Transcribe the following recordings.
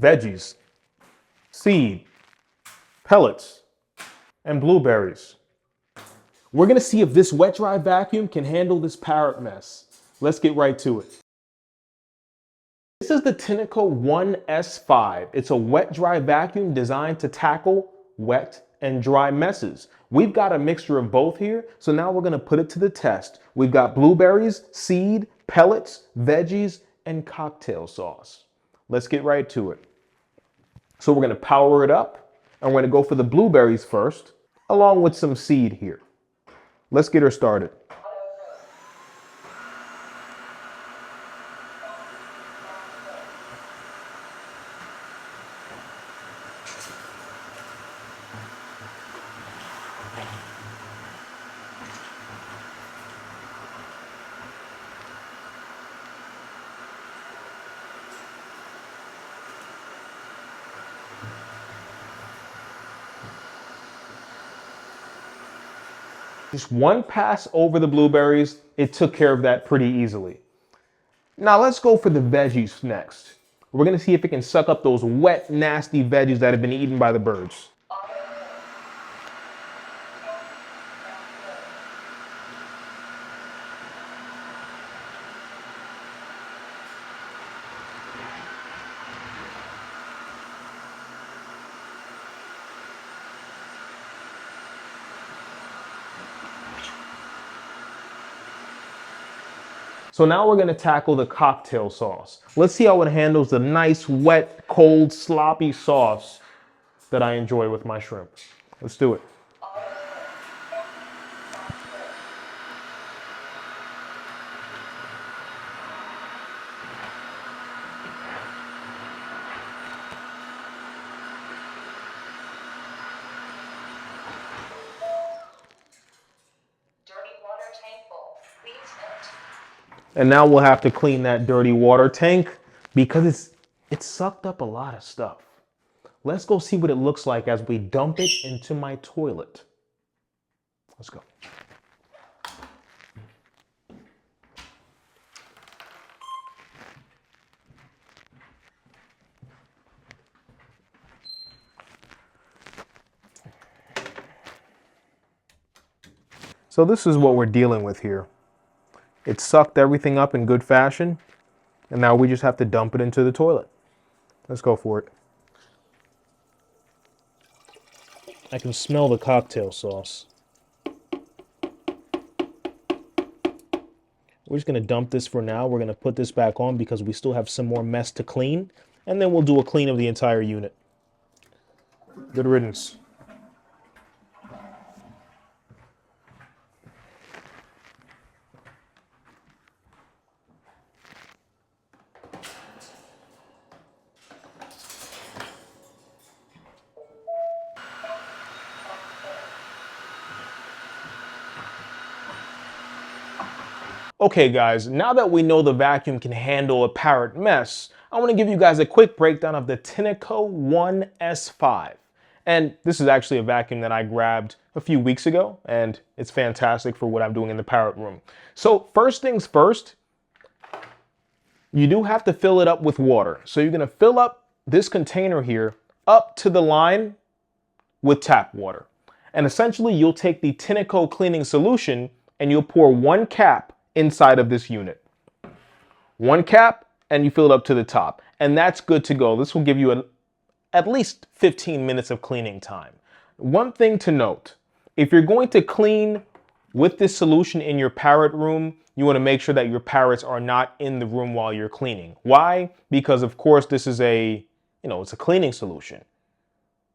veggies, seed, pellets, and blueberries. We're gonna see if this wet dry vacuum can handle this Parrot mess. Let's get right to it. This is the Tineco One S5. It's a wet dry vacuum designed to tackle wet and dry messes. We've got a mixture of both here, so now we're gonna put it to the test. We've got blueberries, seed, pellets, veggies, and cocktail sauce. Let's get right to it. So we're gonna power it up, and we're gonna go for the blueberries first, along with some seed here. Let's get her started. Just one pass over the blueberries, it took care of that pretty easily. Now let's go for the veggies next. We're gonna see if it can suck up those wet, nasty veggies that have been eaten by the birds. So now we're gonna tackle the cocktail sauce. Let's see how it handles the nice, wet, cold, sloppy sauce that I enjoy with my shrimp. Let's do it. And now we'll have to clean that dirty water tank because it's sucked up a lot of stuff. Let's go see what it looks like as we dump it into my toilet. Let's go. So this is what we're dealing with here. It sucked everything up in good fashion, and now we just have to dump it into the toilet. Let's go for it. I can smell the cocktail sauce. We're just gonna dump this for now. We're gonna put this back on because we still have some more mess to clean, and then we'll do a clean of the entire unit. Good riddance. Okay guys, now that we know the vacuum can handle a Parrot mess, I want to give you guys a quick breakdown of the Tineco One S5. And this is actually a vacuum that I grabbed a few weeks ago, and it's fantastic for what I'm doing in the Parrot room. So first things first, you do have to fill it up with water. So you're going to fill up this container here up to the line with tap water. And essentially you'll take the Tineco cleaning solution and you'll pour one cap inside of this unit. One cap and you fill it up to the top. And that's good to go. This will give you at least 15 minutes of cleaning time. One thing to note, if you're going to clean with this solution in your Parrot room, you want to make sure that your parrots are not in the room while you're cleaning. Why? Because of course this is it's a cleaning solution.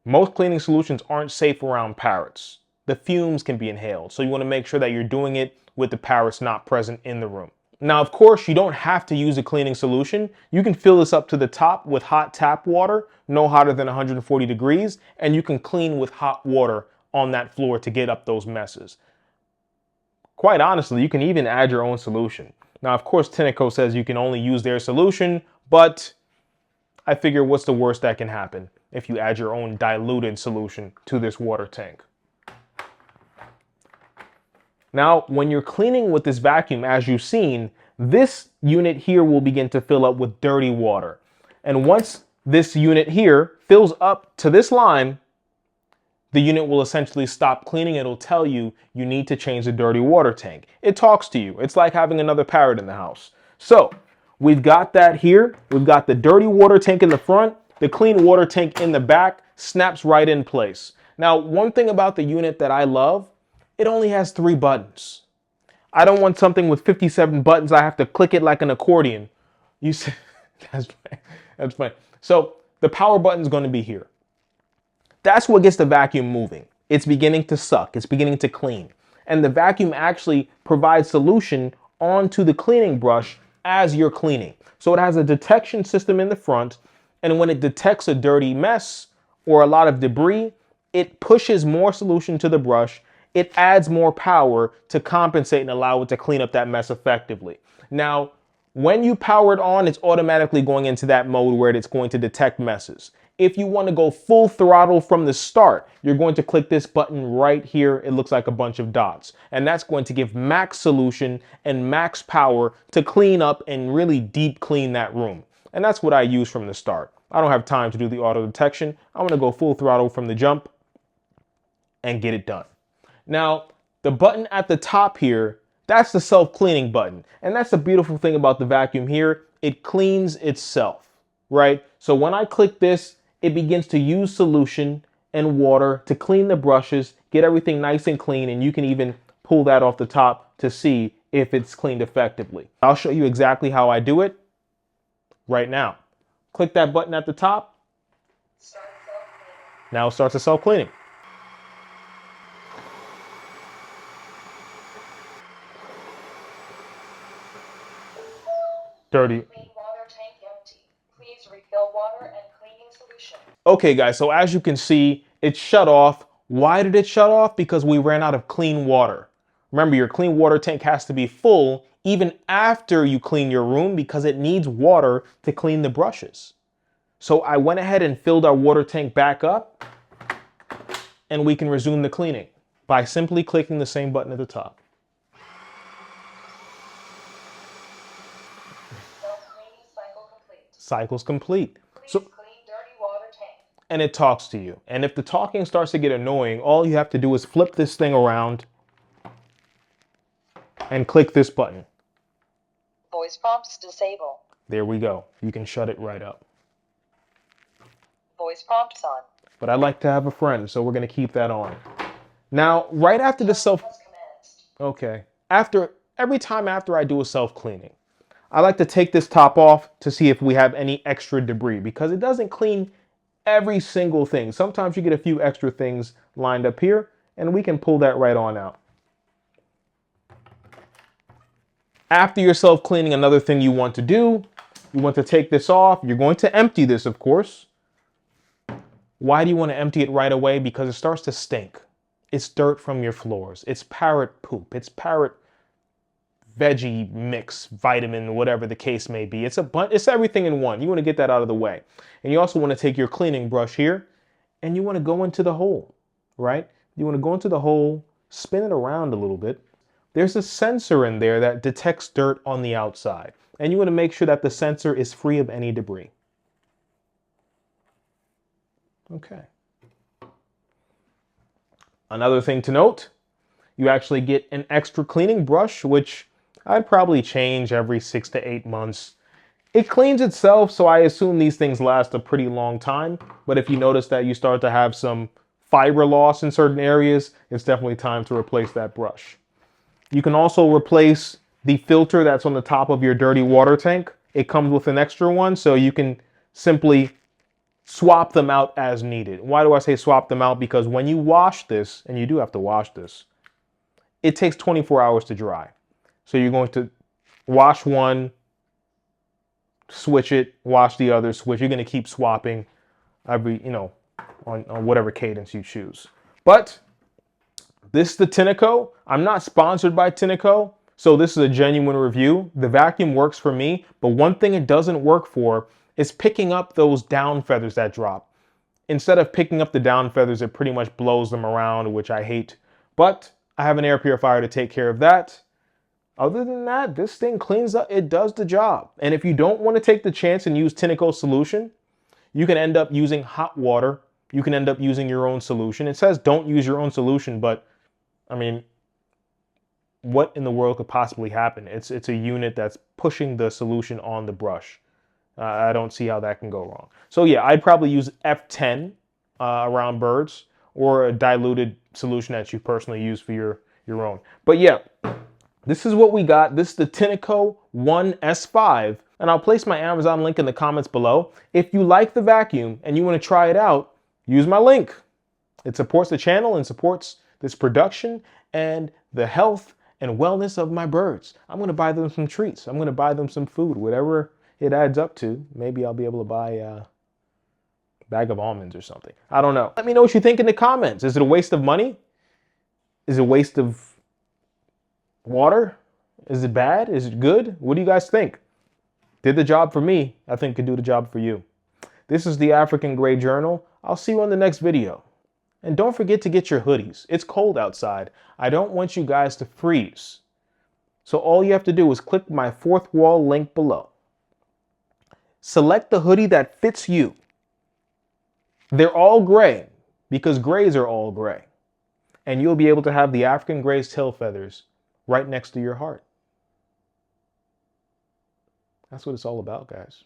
Most cleaning solutions aren't safe around parrots. The fumes can be inhaled. So you want to make sure that you're doing it with the parrots not present in the room. Now, of course, you don't have to use a cleaning solution. You can fill this up to the top with hot tap water, no hotter than 140 degrees, and you can clean with hot water on that floor to get up those messes. Quite honestly, you can even add your own solution. Now, of course, Tineco says you can only use their solution, but I figure what's the worst that can happen if you add your own diluted solution to this water tank? Now, when you're cleaning with this vacuum, as you've seen, this unit here will begin to fill up with dirty water. And once this unit here fills up to this line, the unit will essentially stop cleaning. It'll tell you you need to change the dirty water tank. It talks to you. It's like having another Parrot in the house. So we've got that here. We've got the dirty water tank in the front. The clean water tank in the back snaps right in place. Now, one thing about the unit that I love, it only has 3 buttons. I don't want something with 57 buttons. I have to click it like an accordion. You see, that's fine. So the power button is going to be here. That's what gets the vacuum moving. It's beginning to suck. It's beginning to clean. And the vacuum actually provides solution onto the cleaning brush as you're cleaning. So it has a detection system in the front. And when it detects a dirty mess or a lot of debris, it pushes more solution to the brush. It adds more power to compensate and allow it to clean up that mess effectively. Now, when you power it on, it's automatically going into that mode where it's going to detect messes. If you want to go full throttle from the start, you're going to click this button right here. It looks like a bunch of dots. And that's going to give max solution and max power to clean up and really deep clean that room. And that's what I use from the start. I don't have time to do the auto detection. I'm going to go full throttle from the jump and get it done. Now, the button at the top here, that's the self-cleaning button. And that's the beautiful thing about the vacuum here. It cleans itself, right? So when I click this, it begins to use solution and water to clean the brushes, get everything nice and clean, and you can even pull that off the top to see if it's cleaned effectively. I'll show you exactly how I do it right now. Click that button at the top. Now it starts the self-cleaning. Dirty. Clean water tank empty. Please refill water and cleaning solution. Okay, guys, so as you can see, it shut off. Why did it shut off? Because we ran out of clean water. Remember, your clean water tank has to be full even after you clean your room because it needs water to clean the brushes. So I went ahead and filled our water tank back up, and we can resume the cleaning by simply clicking the same button at the top. Cycle's complete. So, clean dirty water tank. And it talks to you. And if the talking starts to get annoying, all you have to do is flip this thing around and click this button. Voice prompts disable. There we go. You can shut it right up. Voice prompts on. But I like to have a friend, so we're going to keep that on. Now, right after the Okay. Every time after I do a self-cleaning, I like to take this top off to see if we have any extra debris because it doesn't clean every single thing. Sometimes you get a few extra things lined up here and we can pull that right on out. After your self-cleaning, another thing you want to do, you want to take this off. You're going to empty this, of course. Why do you want to empty it right away? Because it starts to stink. It's dirt from your floors. It's Parrot poop. It's Parrot veggie mix, vitamin, whatever the case may be. It's everything in one. You want to get that out of the way. And you also want to take your cleaning brush here and you want to go into the hole, right? You want to go into the hole, spin it around a little bit. There's a sensor in there that detects dirt on the outside. And you want to make sure that the sensor is free of any debris. Okay. Another thing to note, you actually get an extra cleaning brush, which I'd probably change every 6 to 8 months. It cleans itself, so I assume these things last a pretty long time. But if you notice that you start to have some fiber loss in certain areas, it's definitely time to replace that brush. You can also replace the filter that's on the top of your dirty water tank. It comes with an extra one, so you can simply swap them out as needed. Why do I say swap them out? Because when you wash this, and you do have to wash this, it takes 24 hours to dry. So you're going to wash one, switch it, wash the other, switch. You're going to keep swapping every, on whatever cadence you choose. But this is the Tineco. I'm not sponsored by Tineco, so this is a genuine review. The vacuum works for me, but one thing it doesn't work for is picking up those down feathers that drop. Instead of picking up the down feathers, it pretty much blows them around, which I hate. But I have an air purifier to take care of that. Other than that, this thing cleans up. It does the job. And if you don't want to take the chance and use Tineco solution, You can end up using hot water. You can end up using your own solution. It says don't use your own solution, but I mean, what in the world could possibly happen? It's a unit that's pushing the solution on the brush. I don't see how that can go wrong. So yeah, I'd probably use F10 around birds, or a diluted solution that you personally use for your own. But yeah, this is what we got. This is the Tineco One S5, and I'll place my Amazon link in the comments below. If you like the vacuum and you want to try it out, use my link. It supports the channel and supports this production and the health and wellness of my birds. I'm going to buy them some treats. I'm going to buy them some food, whatever it adds up to. Maybe I'll be able to buy a bag of almonds or something. I don't know. Let me know what you think in the comments. Is it a waste of money? Is it a waste of water? Is it bad? Is it good? What do you guys think? Did the job for me. I think could do the job for you. This is the African Gray Journal. I'll see you on the next video. And don't forget to get your hoodies. It's cold outside. I don't want you guys to freeze. So all you have to do is click my fourth wall link below. Select the hoodie that fits you. They're all gray because grays are all gray. And you'll be able to have the African Gray's tail feathers right next to your heart. That's what it's all about, guys.